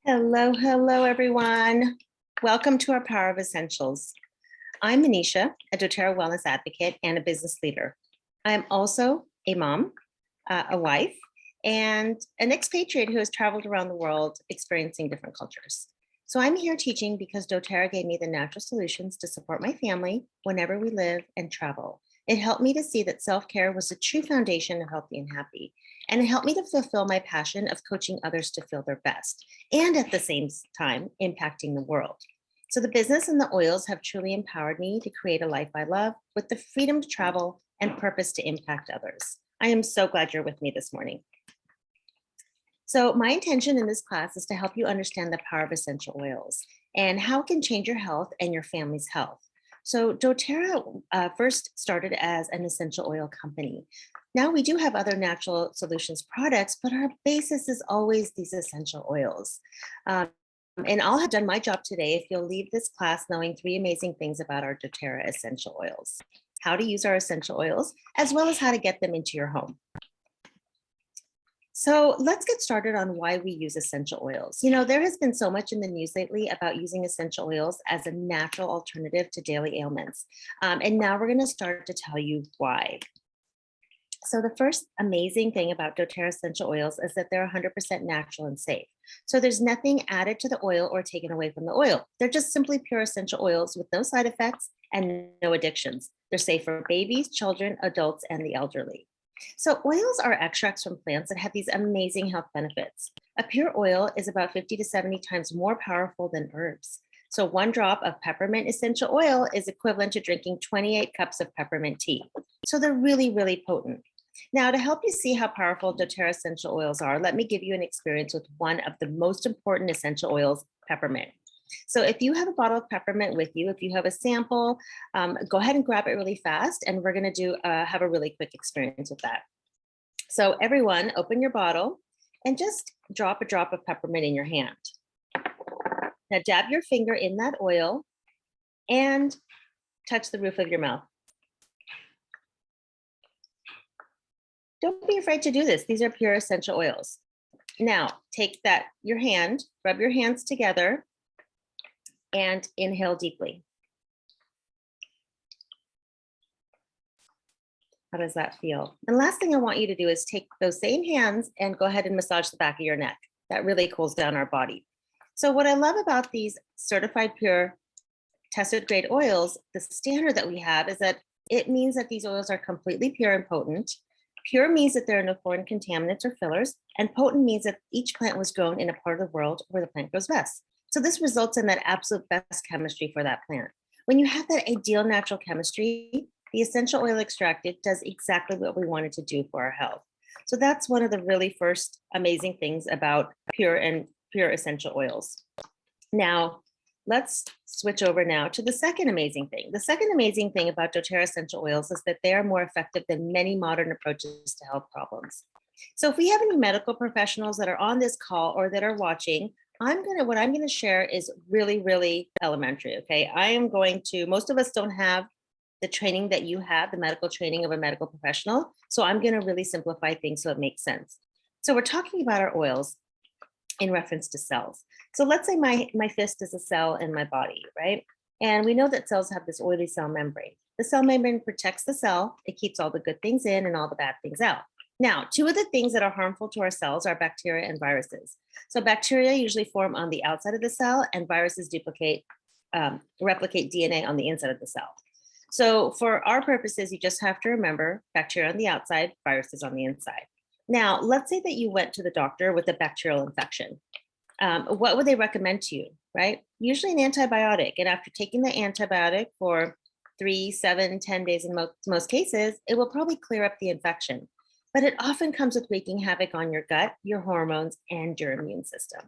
Hello, everyone. Welcome to our Power of Essentials. I'm Manisha, a doTERRA wellness advocate and a business leader. I'm also a mom, a wife, and an expatriate who has traveled around the world experiencing different cultures. So I'm here teaching because doTERRA gave me the natural solutions to support my family whenever we live and travel. It helped me to see that self-care was the true foundation of healthy and happy. And it helped me to fulfill my passion of coaching others to feel their best and at the same time impacting the world. So the business and the oils have truly empowered me to create a life I love with the freedom to travel and purpose to impact others. I am so glad you're with me this morning. So my intention in this class is to help you understand the power of essential oils and how it can change your health and your family's health. So doTERRA first started as an essential oil company. Now we do have other natural solutions products, but our basis is always these essential oils. And I'll have done my job today if you'll leave this class knowing 3 amazing things about our doTERRA essential oils, how to use our essential oils, as well as how to get them into your home. So let's get started on why we use essential oils. You know, there has been so much in the news lately about using essential oils as a natural alternative to daily ailments. And now we're going to start to tell you why. So the first amazing thing about doTERRA essential oils is that they're 100% natural and safe. So there's nothing added to the oil or taken away from the oil. They're just simply pure essential oils with no side effects and no addictions. They're safe for babies, children, adults, and the elderly. So oils are extracts from plants that have these amazing health benefits. A pure oil is about 50 to 70 times more powerful than herbs. So 1 drop of peppermint essential oil is equivalent to drinking 28 cups of peppermint tea. So they're really, really potent. Now, to help you see how powerful doTERRA essential oils are, let me give you an experience with one of the most important essential oils, peppermint. So if you have a bottle of peppermint with you, if you have a sample, go ahead and grab it really fast, and we're going to have a really quick experience with that. So everyone, open your bottle and just drop a drop of peppermint in your hand. Now dab your finger in that oil and touch the roof of your mouth. Don't be afraid to do this. These are pure essential oils. Now, take your hand, rub your hands together, and inhale deeply. How does that feel? And last thing I want you to do is take those same hands and go ahead and massage the back of your neck. That really cools down our body. So what I love about these certified pure tested grade oils, the standard that we have is that it means that these oils are completely pure and potent. Pure means that there are no foreign contaminants or fillers, and potent means that each plant was grown in a part of the world where the plant grows best. So this results in that absolute best chemistry for that plant. When you have that ideal natural chemistry, the essential oil extracted does exactly what we want it to do for our health. So that's one of the really first amazing things about pure essential oils. Now, let's switch over now to the second amazing thing. The second amazing thing about doTERRA essential oils is that they are more effective than many modern approaches to health problems. So if we have any medical professionals that are on this call or that are watching, what I'm gonna share is really, really elementary, okay? Most of us don't have the training that you have, the medical training of a medical professional. So I'm gonna really simplify things so it makes sense. So we're talking about our oils in reference to cells. So let's say my fist is a cell in my body, right? And we know that cells have this oily cell membrane. The cell membrane protects the cell. It keeps all the good things in and all the bad things out. Now, 2 of the things that are harmful to our cells are bacteria and viruses. So bacteria usually form on the outside of the cell, and viruses replicate DNA on the inside of the cell. So for our purposes, you just have to remember bacteria on the outside, viruses on the inside. Now, let's say that you went to the doctor with a bacterial infection. What would they recommend to you, right? Usually an antibiotic. And after taking the antibiotic for 3, 7, 10 days in most cases, it will probably clear up the infection. But it often comes with wreaking havoc on your gut, your hormones, and your immune system.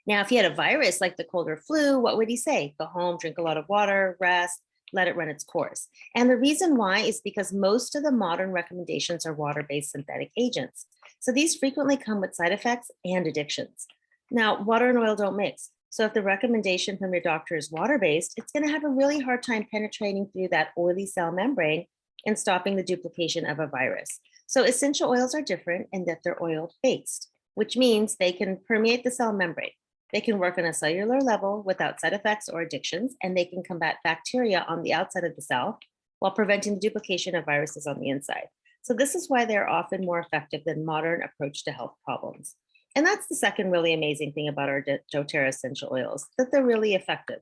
Now, if you had a virus like the cold or flu, what would he say? Go home, drink a lot of water, rest, let it run its course. And the reason why is because most of the modern recommendations are water-based synthetic agents. So these frequently come with side effects and addictions. Now, water and oil don't mix. So if the recommendation from your doctor is water-based, it's going to have a really hard time penetrating through that oily cell membrane and stopping the duplication of a virus. So essential oils are different in that they're oil-based, which means they can permeate the cell membrane. They can work on a cellular level without side effects or addictions, and they can combat bacteria on the outside of the cell while preventing the duplication of viruses on the inside. So this is why they're often more effective than modern approach to health problems. And that's the second really amazing thing about our doTERRA essential oils, that they're really effective.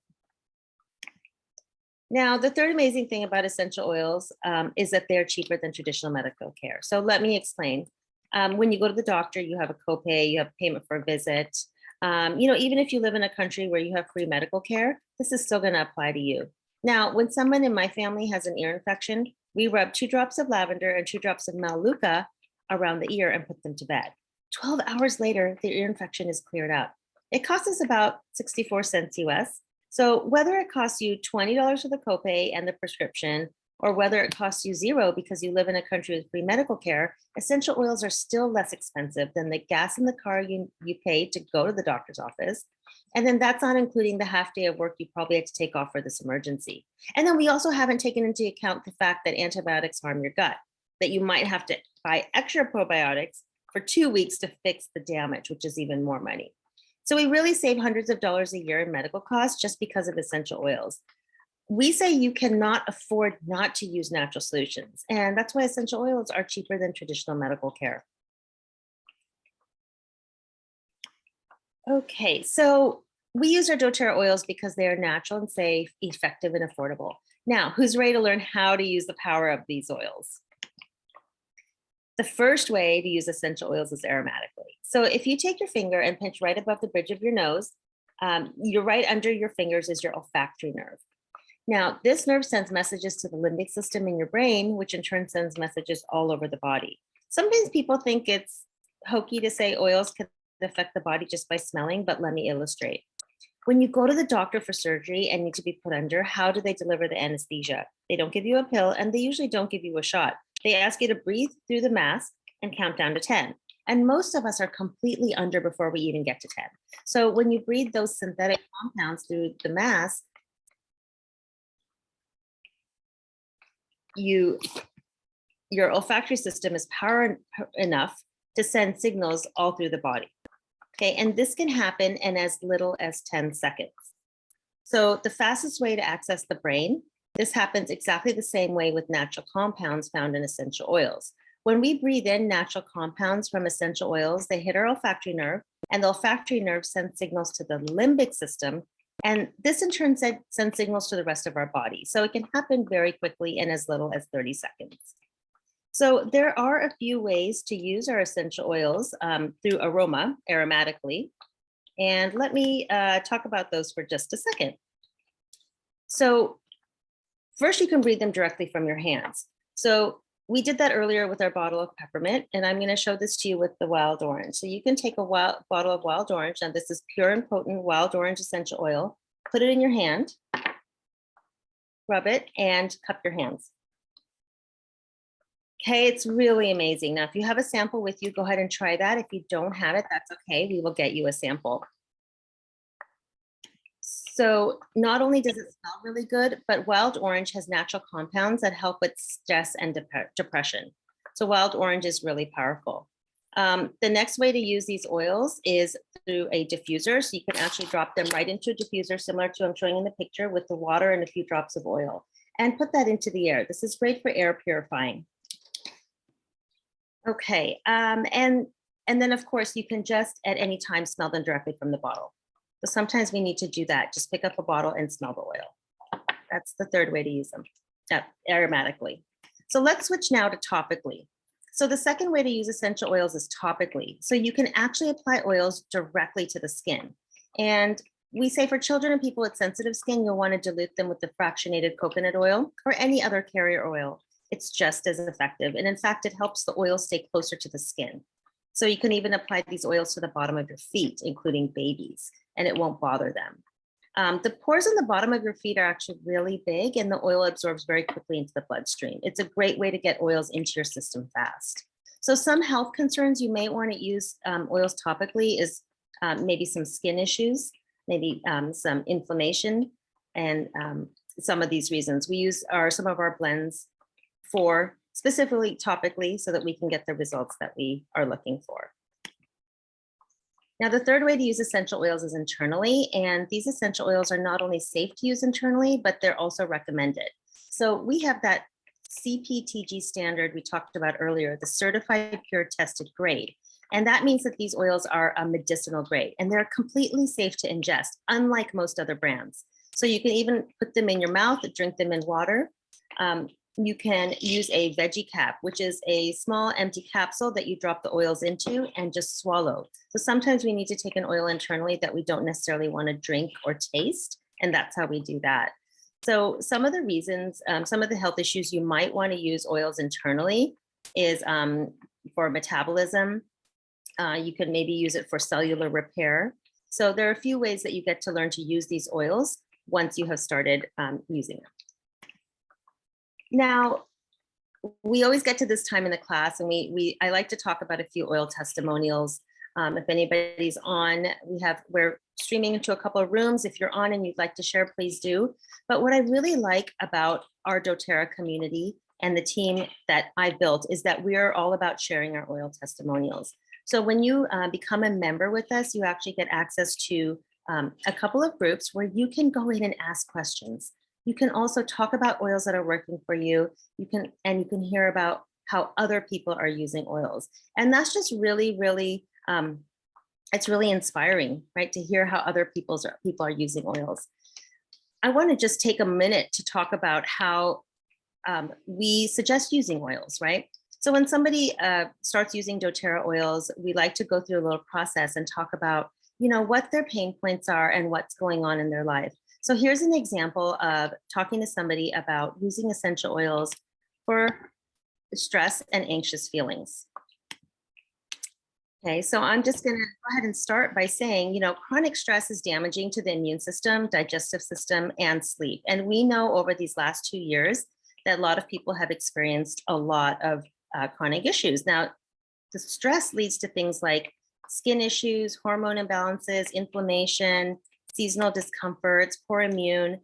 Now, the third amazing thing about essential oils is that they're cheaper than traditional medical care. So let me explain. When you go to the doctor, you have a copay, you have payment for a visit. Even if you live in a country where you have free medical care, this is still going to apply to you. Now, when someone in my family has an ear infection, we rub 2 drops of lavender and 2 drops of Maluka around the ear and put them to bed. 12 hours later, the ear infection is cleared out. It costs us about 64 cents US. So whether it costs you $20 for the copay and the prescription, or whether it costs you $0 because you live in a country with free medical care, essential oils are still less expensive than the gas in the car you pay to go to the doctor's office. And then that's not including the half day of work you probably had to take off for this emergency. And then we also haven't taken into account the fact that antibiotics harm your gut, that you might have to buy extra probiotics for 2 weeks to fix the damage, which is even more money. So we really save hundreds of dollars a year in medical costs just because of essential oils. We say you cannot afford not to use natural solutions, and that's why essential oils are cheaper than traditional medical care. Okay, so we use our doTERRA oils because they are natural and safe, effective, and affordable. Now, who's ready to learn how to use the power of these oils? The first way to use essential oils is aromatically. So if you take your finger and pinch right above the bridge of your nose, you're right under your fingers is your olfactory nerve. Now, this nerve sends messages to the limbic system in your brain, which in turn sends messages all over the body. Sometimes people think it's hokey to say oils can affect the body just by smelling, but let me illustrate. When you go to the doctor for surgery and need to be put under, how do they deliver the anesthesia? They don't give you a pill, and they usually don't give you a shot. They ask you to breathe through the mask and count down to 10. And most of us are completely under before we even get to 10. So when you breathe those synthetic compounds through the mask, your olfactory system is power enough to send signals all through the body. Okay, and this can happen in as little as 10 seconds. So the fastest way to access the brain, this happens exactly the same way with natural compounds found in essential oils. When we breathe in natural compounds from essential oils, they hit our olfactory nerve, and the olfactory nerve sends signals to the limbic system, and this in turn sends signals to the rest of our body. So it can happen very quickly in as little as 30 seconds. So there are a few ways to use our essential oils through aromatically. And let me talk about those for just a second. So first, you can breathe them directly from your hands. So we did that earlier with our bottle of peppermint, and I'm going to show this to you with the wild orange. So you can take a bottle of wild orange, and this is pure and potent wild orange essential oil, put it in your hand, rub it, and cup your hands. Okay, it's really amazing. Now, if you have a sample with you, go ahead and try that. If you don't have it, that's okay. We will get you a sample. So not only does it smell really good, but wild orange has natural compounds that help with stress and depression. So wild orange is really powerful. The next way to use these oils is through a diffuser. So you can actually drop them right into a diffuser, similar to I'm showing in the picture, with the water and a few drops of oil, and put that into the air. This is great for air purifying. Okay, and then of course you can just at any time smell them directly from the bottle. So sometimes we need to do that. Just pick up a bottle and smell the oil. That's the third way to use them, aromatically. So let's switch now to topically. So the second way to use essential oils is topically. So you can actually apply oils directly to the skin. And we say for children and people with sensitive skin, you'll want to dilute them with the fractionated coconut oil or any other carrier oil. It's just as effective. And in fact, it helps the oil stay closer to the skin. So you can even apply these oils to the bottom of your feet, including babies, and it won't bother them. The pores on the bottom of your feet are actually really big, and the oil absorbs very quickly into the bloodstream. It's a great way to get oils into your system fast. So some health concerns you may want to use oils topically is maybe some skin issues, maybe some inflammation, and some of these reasons. We use some of our blends for specifically topically so that we can get the results that we are looking for. Now, the third way to use essential oils is internally, and these essential oils are not only safe to use internally, but they're also recommended. So we have that CPTG standard we talked about earlier, the certified pure tested grade. And that means that these oils are a medicinal grade and they're completely safe to ingest, unlike most other brands. So you can even put them in your mouth, drink them in water. You can use a veggie cap, which is a small empty capsule that you drop the oils into and just swallow. So sometimes we need to take an oil internally that we don't necessarily want to drink or taste, and that's how we do that. So some of the reasons, some of the health issues you might want to use oils internally is for metabolism. You could maybe use it for cellular repair. So there are a few ways that you get to learn to use these oils once you have started using them. Now, we always get to this time in the class and I like to talk about a few oil testimonials. If anybody's on, we're streaming into a couple of rooms. If you're on and you'd like to share, please do. But what I really like about our doTERRA community and the team that I built is that we are all about sharing our oil testimonials. So when you become a member with us, you actually get access to a couple of groups where you can go in and ask questions. You can also talk about oils that are working for you. You can hear about how other people are using oils. And that's just really, really, it's really inspiring, right? To hear how other people are using oils. I want to just take a minute to talk about how we suggest using oils, right? So when somebody starts using doTERRA oils, we like to go through a little process and talk about, what their pain points are and what's going on in their life. So here's an example of talking to somebody about using essential oils for stress and anxious feelings. Okay, so I'm just going to go ahead and start by saying, chronic stress is damaging to the immune system, digestive system, and sleep. And we know over these last 2 years that a lot of people have experienced a lot of chronic issues. Now, the stress leads to things like skin issues, hormone imbalances, inflammation, seasonal discomforts, poor immune.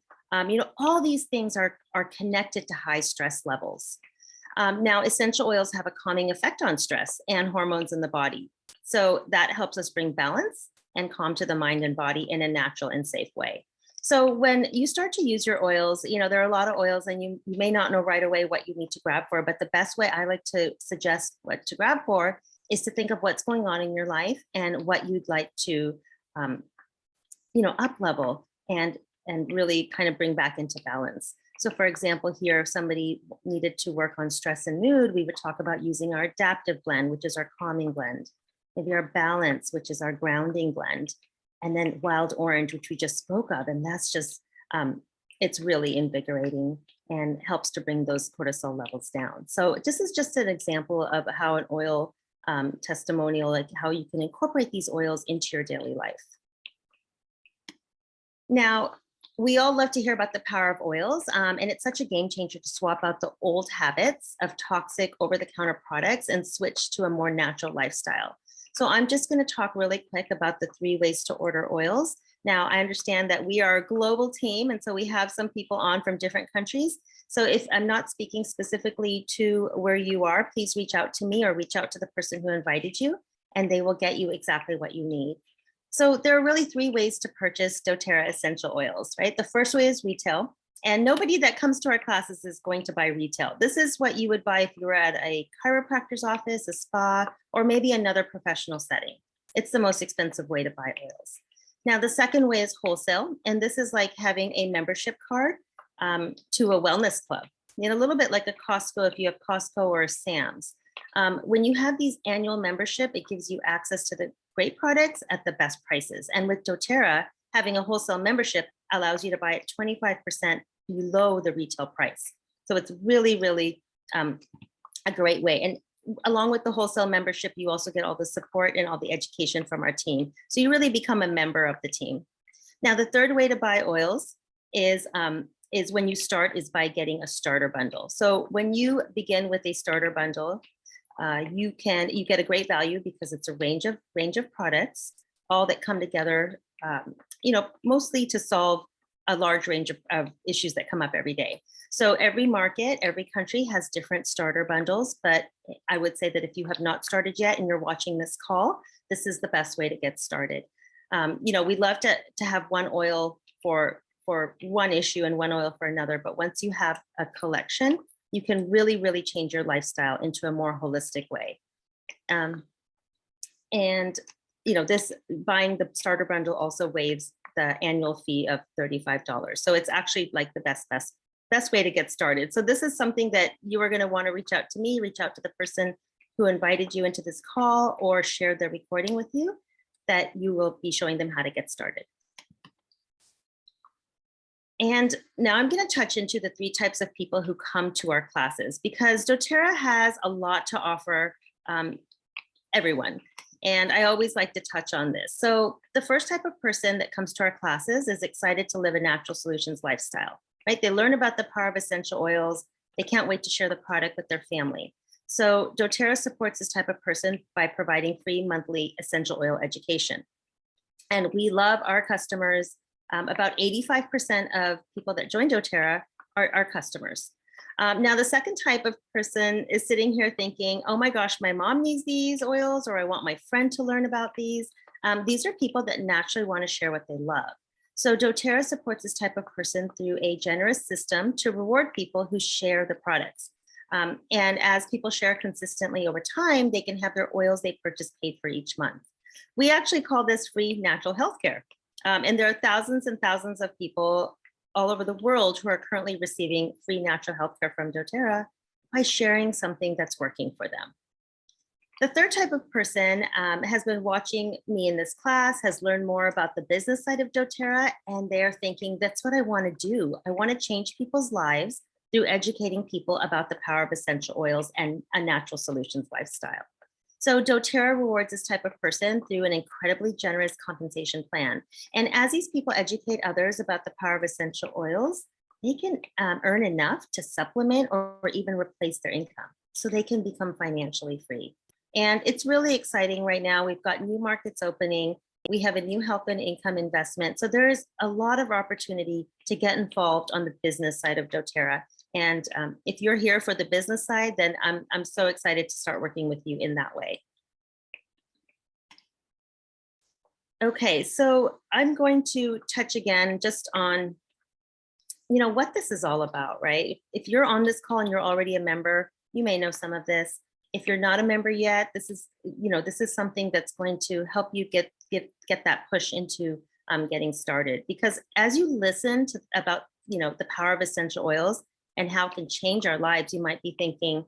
All these things are connected to high stress levels. Now, essential oils have a calming effect on stress and hormones in the body. So that helps us bring balance and calm to the mind and body in a natural and safe way. So when you start to use your oils, there are a lot of oils and you may not know right away what you need to grab for, but the best way I like to suggest what to grab for is to think of what's going on in your life and what you'd like to, up level and really kind of bring back into balance. So for example, here, if somebody needed to work on stress and mood, we would talk about using our adaptive blend, which is our calming blend, maybe our balance, which is our grounding blend, and then wild orange, which we just spoke of. And that's just, it's really invigorating and helps to bring those cortisol levels down. So this is just an example of how an oil testimonial, like how you can incorporate these oils into your daily life. Now, we all love to hear about the power of oils, and it's such a game changer to swap out the old habits of toxic over-the-counter products and switch to a more natural lifestyle. So I'm just going to talk really quick about the 3 ways to order oils. Now, I understand that we are a global team, and so we have some people on from different countries. So if I'm not speaking specifically to where you are, please reach out to me or reach out to the person who invited you, and they will get you exactly what you need. So there are really 3 ways to purchase doTERRA essential oils, right? The first way is retail. And nobody that comes to our classes is going to buy retail. This is what you would buy if you were at a chiropractor's office, a spa, or maybe another professional setting. It's the most expensive way to buy oils. Now, the second way is wholesale. And this is like having a membership card to a wellness club. A little bit like a Costco if you have Costco or Sam's. When you have these annual membership, it gives you access to the great products at the best prices. And with doTERRA, having a wholesale membership allows you to buy it 25% below the retail price. So it's really, really a great way. And along with the wholesale membership, you also get all the support and all the education from our team. So you really become a member of the team. Now, the third way to buy oils is when you start is by getting a starter bundle. So when you begin with a starter bundle, you get a great value because it's a range of products, all that come together, mostly to solve a large range of issues that come up every day. So every market, every country has different starter bundles, but I would say that if you have not started yet and you're watching this call, this is the best way to get started. We'd love to have one oil for one issue and one oil for another, but once you have a collection, you can really, really change your lifestyle into a more holistic way. This buying the starter bundle also waives the annual fee of $35. So it's actually like the best way to get started. So this is something that you are going to want to reach out to me, reach out to the person who invited you into this call or share the recording with you, that you will be showing them how to get started. And now I'm going to touch into the 3 types of people who come to our classes, because doTERRA has a lot to offer everyone. And I always like to touch on this. So the first type of person that comes to our classes is excited to live a natural solutions lifestyle, right? They learn about the power of essential oils. They can't wait to share the product with their family. So doTERRA supports this type of person by providing free monthly essential oil education. And we love our customers. About 85% of people that join doTERRA are our customers. Now, the second type of person is sitting here thinking, oh my gosh, my mom needs these oils, or I want my friend to learn about these. These are people that naturally want to share what they love. So doTERRA supports this type of person through a generous system to reward people who share the products. And as people share consistently over time, they can have their oils they purchase paid for each month. We actually call this free natural healthcare. And there are thousands and thousands of people all over the world who are currently receiving free natural healthcare from doTERRA by sharing something that's working for them. The third type of person has been watching me in this class, has learned more about the business side of doTERRA, and they're thinking, that's what I want to do. I want to change people's lives through educating people about the power of essential oils and a natural solutions lifestyle. So doTERRA rewards this type of person through an incredibly generous compensation plan. And as these people educate others about the power of essential oils, they can earn enough to supplement or even replace their income, so they can become financially free. And it's really exciting right now. We've got new markets opening. We have a new health and income investment. So there is a lot of opportunity to get involved on the business side of doTERRA. And if you're here for the business side, then I'm so excited to start working with you in that way. Okay, so I'm going to touch again just on, what this is all about, right? If you're on this call and you're already a member, you may know some of this. If you're not a member yet, this is something that's going to help you get that push into getting started. Because as you listen to about the power of essential oils and how it can change our lives, you might be thinking,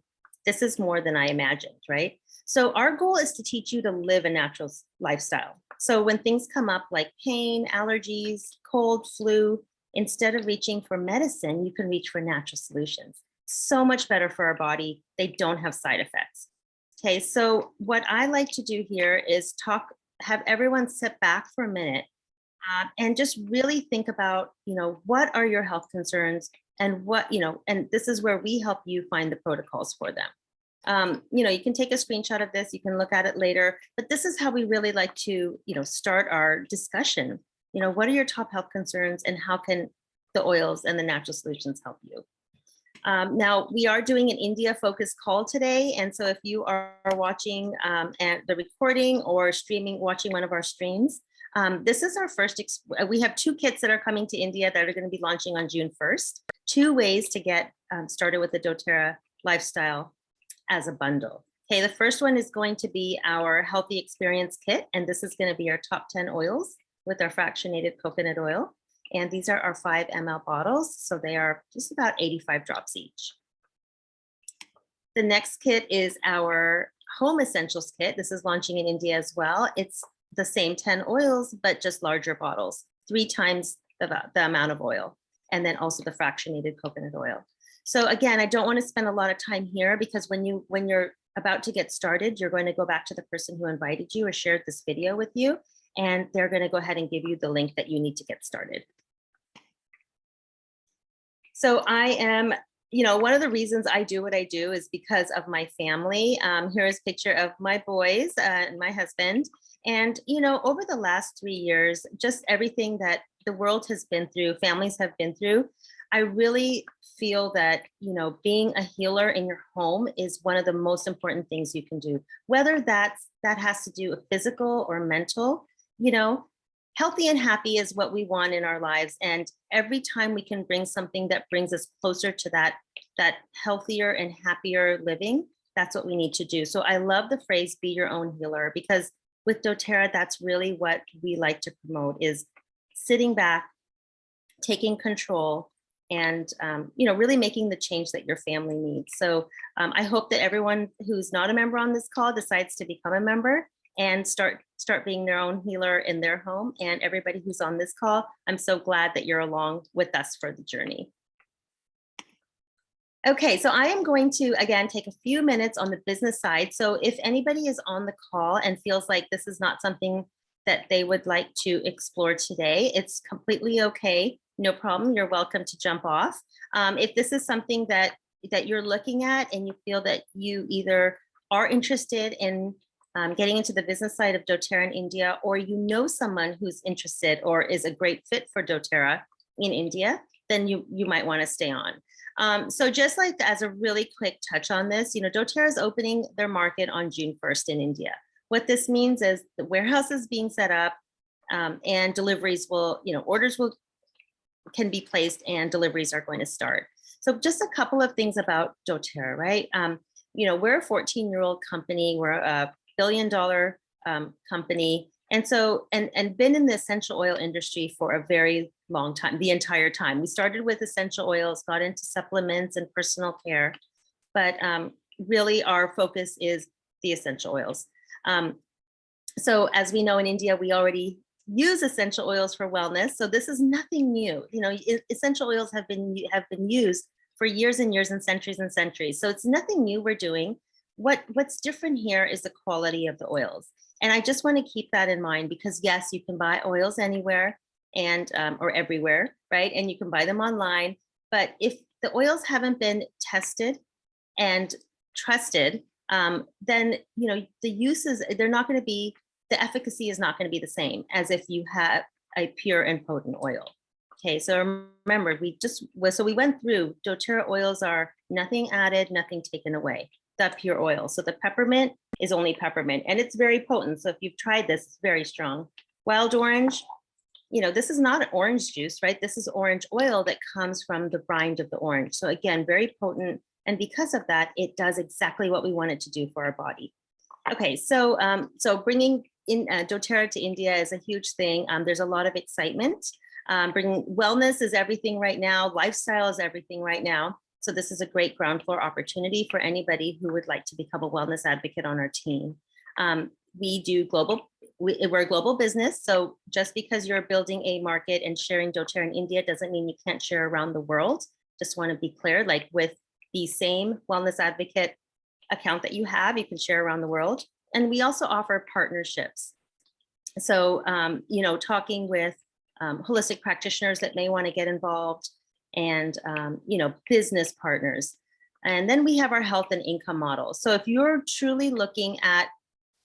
this is more than I imagined, right? So our goal is to teach you to live a natural lifestyle. So when things come up like pain, allergies, cold, flu, instead of reaching for medicine, you can reach for natural solutions. So much better for our body. They don't have side effects. Okay, so what I like to do here is have everyone sit back for a minute and just really think about, what are your health concerns, and and this is where we help you find the protocols for them. You can take a screenshot of this, you can look at it later, but this is how we really like to, start our discussion. What are your top health concerns, and how can the oils and the natural solutions help you? Now, we are doing an India focused call today. And so if you are watching the recording or watching one of our streams, this is our first, we have 2 kits that are coming to India that are going to be launching on June 1st. 2 ways to get started with the doTERRA lifestyle as a bundle. Okay, the first one is going to be our Healthy Experience Kit. And this is going to be our top 10 oils with our fractionated coconut oil. And these are our 5 ml bottles. So they are just about 85 drops each. The next kit is our Home Essentials Kit. This is launching in India as well. It's the same 10 oils, but just larger bottles, 3 times the amount of oil. And then also the fractionated coconut oil. So again, I don't want to spend a lot of time here, because when you're about to get started, you're going to go back to the person who invited you or shared this video with you, and they're going to go ahead and give you the link that you need to get started. So I am, one of the reasons I do what I do is because of my family. Here is a picture of my boys and my husband. And, over the last 3 years, just everything that the world has been through, families have been through, I really feel that, you know, being a healer in your home is one of the most important things you can do, whether that has to do with physical or mental. You know, healthy and happy is what we want in our lives. And every time we can bring something that brings us closer to that healthier and happier living, that's what we need to do. So I love the phrase, be your own healer, because with doTERRA, that's really what we like to promote, is sitting back, taking control, and you know, really making the change that your family needs. So I hope that everyone who's not a member on this call decides to become a member and start being their own healer in their home. And everybody who's on this call, I'm so glad that you're along with us for the journey. Okay, so I am going to, again, take a few minutes on the business side. So if anybody is on the call and feels like this is not something that they would like to explore today, it's completely okay. No problem. You're welcome to jump off. If this is something that you're looking at and you feel that you either are interested in getting into the business side of doTERRA in India, or you know someone who's interested or is a great fit for doTERRA in India, then you might want to stay on. So just like as a really quick touch on this, you know, doTERRA is opening their market on June 1st in India. What this means is the warehouse is being set up, and deliveries will, you know, orders can be placed and deliveries are going to start. So just a couple of things about doTERRA, right? You know, we're a 14-year-old company. We're a billion-dollar company. And so, and been in the essential oil industry for a very long time, the entire time. We started with essential oils, got into supplements and personal care, but really our focus is the essential oils. So as we know, in India, we already use essential oils for wellness. So this is nothing new. You know, essential oils have been used for years and years and centuries. So it's nothing new we're doing. What's different here is the quality of the oils. And I just want to keep that in mind, because yes, you can buy oils anywhere and or everywhere, right? And you can buy them online. But if the oils haven't been tested and trusted, then you know the uses, they're not going to be, the efficacy is not going to be the same as if you have a pure and potent oil. Okay, so remember, we went through, doTERRA oils are nothing added, nothing taken away. That pure oil. So the peppermint is only peppermint, and it's very potent. So if you've tried this, it's very strong. Wild orange, you know, this is not an orange juice, right? This is orange oil that comes from the rind of the orange. So again, very potent. And because of that, it does exactly what we want it to do for our body. Okay, so so bringing in doTERRA to India is a huge thing. There's a lot of excitement. Bringing wellness is everything right now. Lifestyle is everything right now. So this is a great ground floor opportunity for anybody who would like to become a wellness advocate on our team. We're a global business. So just because you're building a market and sharing doTERRA in India doesn't mean you can't share around the world. Just want to be clear, like with the same wellness advocate account that you have, you can share around the world. And we also offer partnerships. So, you know, talking with holistic practitioners that may want to get involved, and you know, business partners. And then we have our health and income model. So if you're truly looking at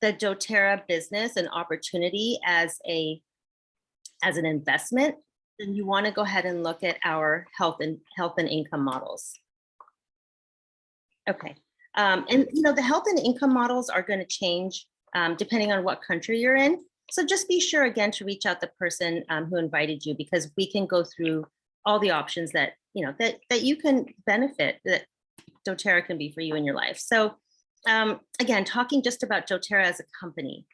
the doTERRA business and opportunity as an investment, then you want to go ahead and look at our health and income models. Okay, and you know, the health and income models are going to change depending on what country you're in. So just be sure again to reach out the person who invited you, because we can go through all the options that, you know, that you can benefit, that doTERRA can be for you in your life. So again, talking just about doTERRA as a company,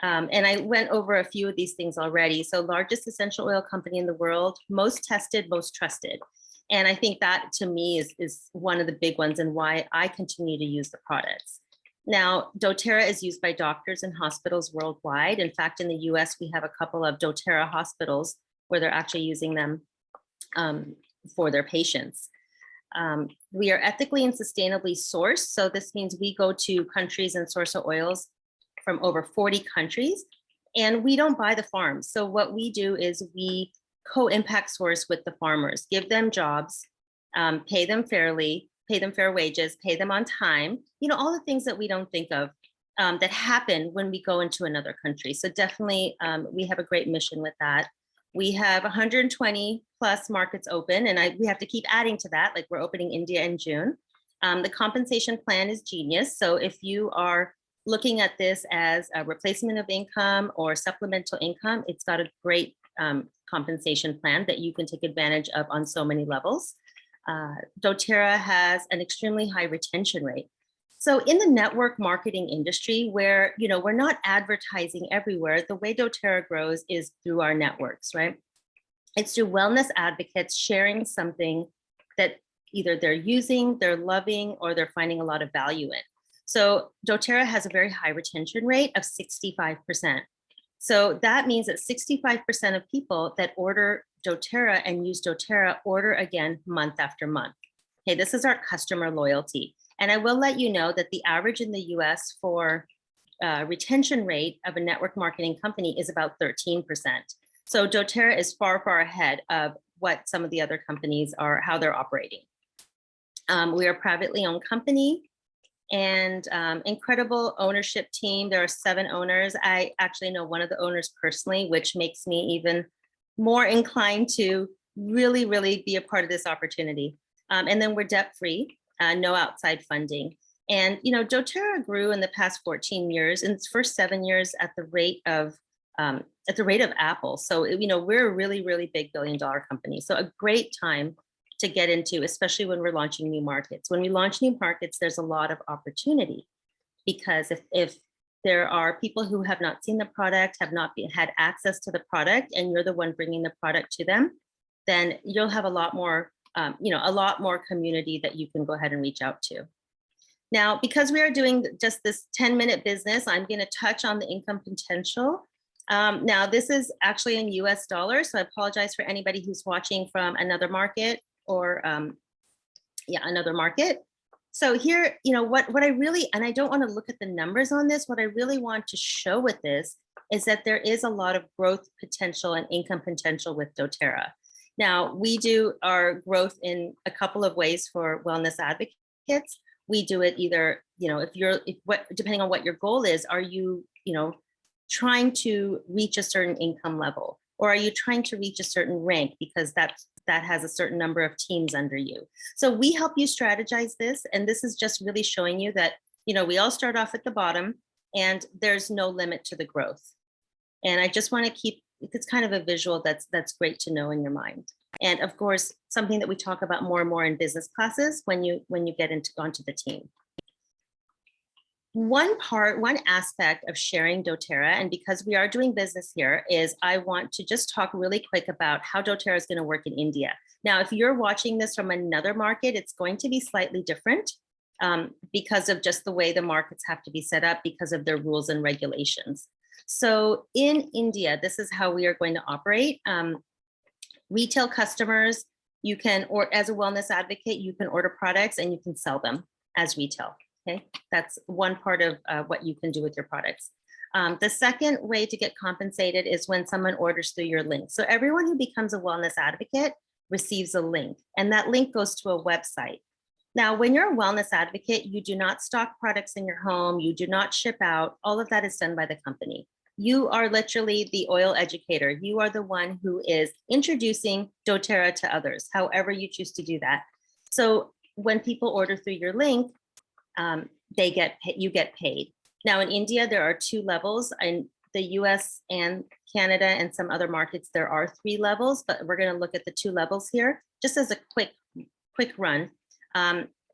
and I went over a few of these things already. So largest essential oil company in the world, most tested, most trusted. And I think that to me is one of the big ones, and why I continue to use the products. Now, doTERRA is used by doctors and hospitals worldwide. In fact, in the US, we have a couple of doTERRA hospitals where they're actually using them for their patients. We are ethically and sustainably sourced. So this means we go to countries and source our oils from over 40 countries, and we don't buy the farms. So what we do is we co-impact source with the farmers, give them jobs, pay them fairly, pay them fair wages, pay them on time, you know, all the things that we don't think of that happen when we go into another country. So definitely we have a great mission with that. We have 120 plus markets open, and we have to keep adding to that, like we're opening India in June. The compensation plan is genius. So if you are looking at this as a replacement of income or supplemental income, it's got a great compensation plan that you can take advantage of on so many levels. Doterra has an extremely high retention rate. So in the network marketing industry, where we're not advertising everywhere, the way Doterra grows is through our networks, right? It's through wellness advocates sharing something that either they're using, they're loving, or they're finding a lot of value in. So Doterra has a very high retention rate of 65%. So that means that 65% of people that order Doterra and use Doterra order again month after month. Okay, this is our customer loyalty. And I will let you know that the average in the US for retention rate of a network marketing company is about 13%. So Doterra is far, far ahead of what some of the other companies are, how they're operating. We are a privately owned company and incredible ownership team. There are 7 owners. I actually know one of the owners personally, which makes me even more inclined to really, really be a part of this opportunity. And then we're debt-free, no outside funding. And Doterra grew in the past 14 years, in its first 7 years at the rate of Apple. So we're a really, really big billion-dollar company. So a great time to get into, especially when we're launching new markets. When we launch new markets, there's a lot of opportunity because if there are people who have not seen the product, have not had access to the product, and you're the one bringing the product to them, then you'll have a lot more, a lot more community that you can go ahead and reach out to. Now, because we are doing just this 10-minute business, I'm going to touch on the income potential. Now, this is actually in US dollars, so I apologize for anybody who's watching from another market or another market. So here, what I really, and I don't want to look at the numbers on this, what I really want to show with this is that there is a lot of growth potential and income potential with Doterra. Now, we do our growth in a couple of ways for wellness advocates. We do it either, depending on what your goal is, are you, trying to reach a certain income level, or are you trying to reach a certain rank because that has a certain number of teams under you? So we help you strategize this, and this is just really showing you that we all start off at the bottom, and there's no limit to the growth. And I just want to keep, it's kind of a visual that's great to know in your mind. And of course, something that we talk about more and more in business classes when you get onto the team. One aspect of sharing Doterra, and because we are doing business here, is I want to just talk really quick about how Doterra is going to work in India. Now, if you're watching this from another market, it's going to be slightly different because of just the way the markets have to be set up because of their rules and regulations. So in India, this is how we are going to operate. Retail customers, you can, or as a wellness advocate, you can order products and you can sell them as retail. Okay, that's one part of what you can do with your products. The second way to get compensated is when someone orders through your link. So everyone who becomes a wellness advocate receives a link, and that link goes to a website. Now, when you're a wellness advocate, you do not stock products in your home, you do not ship out, all of that is done by the company. You are literally the oil educator. You are the one who is introducing Doterra to others, however you choose to do that. So when people order through your link, you get paid. Now in India, there are 2 levels. In the US and Canada and some other markets, there are 3 levels, but we're going to look at the 2 levels here, just as a quick run.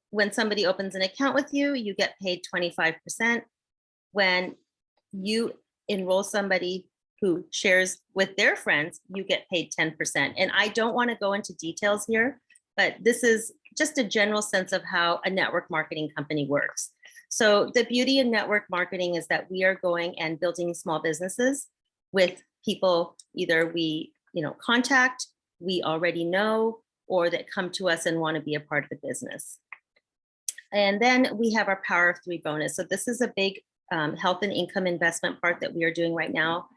When somebody opens an account with you, you get paid 25%. When you enroll somebody who shares with their friends, you get paid 10%. And I don't want to go into details here, but this is just a general sense of how a network marketing company works. So the beauty in network marketing is that we are going and building small businesses with people either we contact, we already know, or that come to us and want to be a part of the business. And then we have our Power of 3 bonus. So this is a big health and income investment part that we are doing right now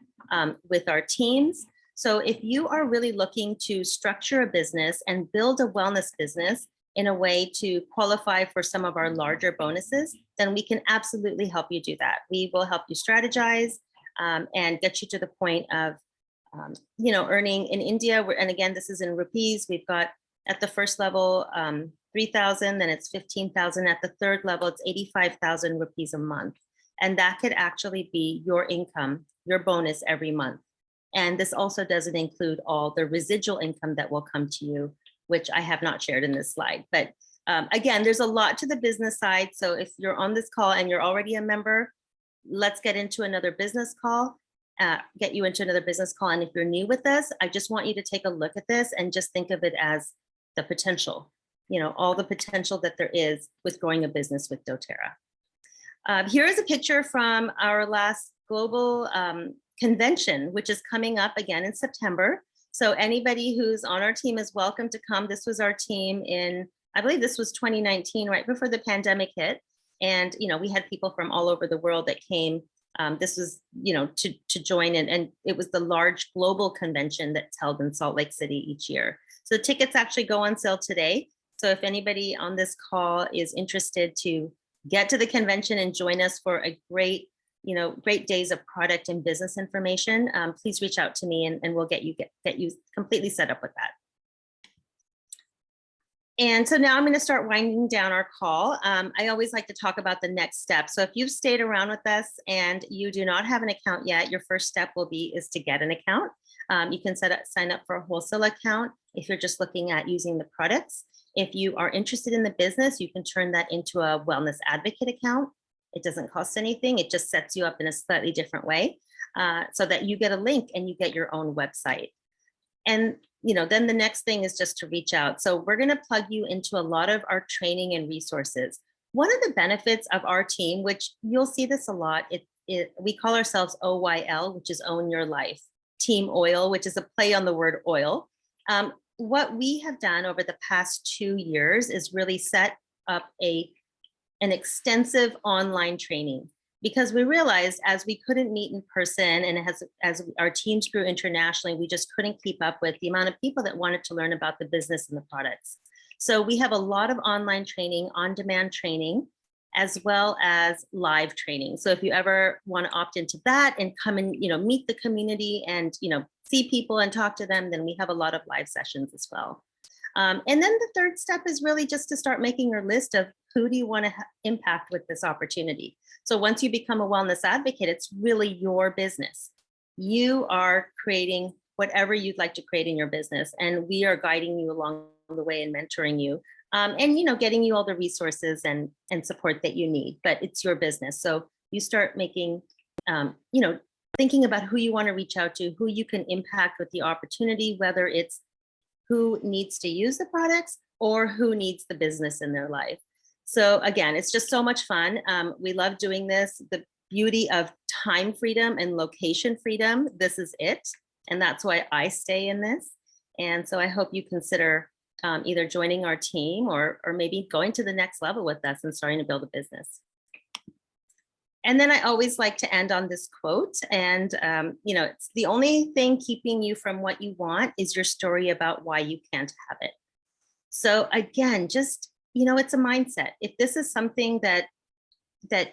with our teams. So if you are really looking to structure a business and build a wellness business in a way to qualify for some of our larger bonuses, then we can absolutely help you do that. We will help you strategize and get you to the point of earning in India, and again, this is in rupees, we've got at the first level, 3,000, then it's 15,000. At the third level, it's 85,000 rupees a month. And that could actually be your income, your bonus every month. And this also doesn't include all the residual income that will come to you, which I have not shared in this slide. But again, there's a lot to the business side. So if you're on this call and you're already a member, let's get into another business call, get you into another business call. And if you're new with us, I just want you to take a look at this and just think of it as the potential, all the potential that there is with growing a business with doTERRA. Here is a picture from our last global convention, which is coming up again in September. So anybody who's on our team is welcome to come. This was our team in, I believe this was 2019, right before the pandemic hit. And, we had people from all over the world that came. This was, to join in, and it was the large global convention that's held in Salt Lake City each year. So the tickets actually go on sale today. So if anybody on this call is interested to get to the convention and join us for a great days of product and business information, please reach out to me and we'll get you completely set up with that. And so now I'm going to start winding down our call. I always like to talk about the next step. So if you've stayed around with us and you do not have an account yet, your first step is to get an account. You can sign up for a wholesale account if you're just looking at using the products. If you are interested in the business, you can turn that into a wellness advocate account. It doesn't cost anything. It just sets you up in a slightly different way so that you get a link and you get your own website. And then the next thing is just to reach out. So we're going to plug you into a lot of our training and resources. One of the benefits of our team, which you'll see this a lot, we call ourselves OYL, which is Own Your Life. Team Oil, which is a play on the word oil. What we have done over the past 2 years is really set up an extensive online training, because we realized as we couldn't meet in person and as our teams grew internationally, we just couldn't keep up with the amount of people that wanted to learn about the business and the products. So we have a lot of online training, on-demand training, as well as live training. So if you ever want to opt into that and come and meet the community and see people and talk to them, then we have a lot of live sessions as well. And then the third step is really just to start making your list of who do you want to impact with this opportunity. So once you become a wellness advocate, it's really your business. You are creating whatever you'd like to create in your business, and we are guiding you along the way and mentoring you. And getting you all the resources and support that you need, but it's your business. So you start making, thinking about who you want to reach out to, who you can impact with the opportunity, whether it's who needs to use the products or who needs the business in their life. So again, it's just so much fun. We love doing this. The beauty of time freedom and location freedom, this is it. And that's why I stay in this. And so I hope you consider either joining our team or maybe going to the next level with us and starting to build a business. And then I always like to end on this quote. And, it's the only thing keeping you from what you want is your story about why you can't have it. So again, just, it's a mindset. If this is something that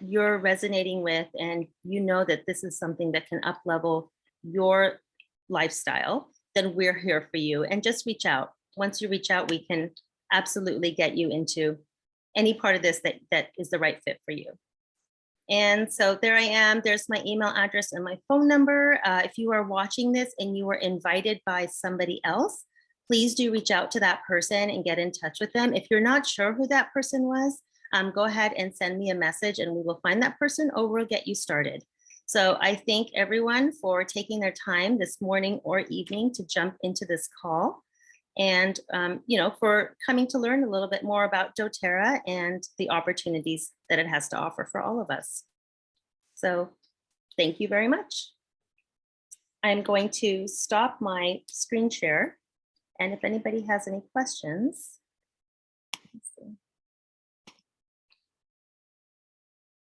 you're resonating with, and that this is something that can up-level your lifestyle, then we're here for you. And just reach out. Once you reach out, we can absolutely get you into any part of this that is the right fit for you. And so there I am. There's my email address and my phone number. If you are watching this and you were invited by somebody else, please do reach out to that person and get in touch with them. If you're not sure who that person was, go ahead and send me a message and we will find that person or we'll get you started. So I thank everyone for taking their time this morning or evening to jump into this call. And, for coming to learn a little bit more about doTERRA and the opportunities that it has to offer for all of us. So thank you very much. I'm going to stop my screen share. And if anybody has any questions, let's see.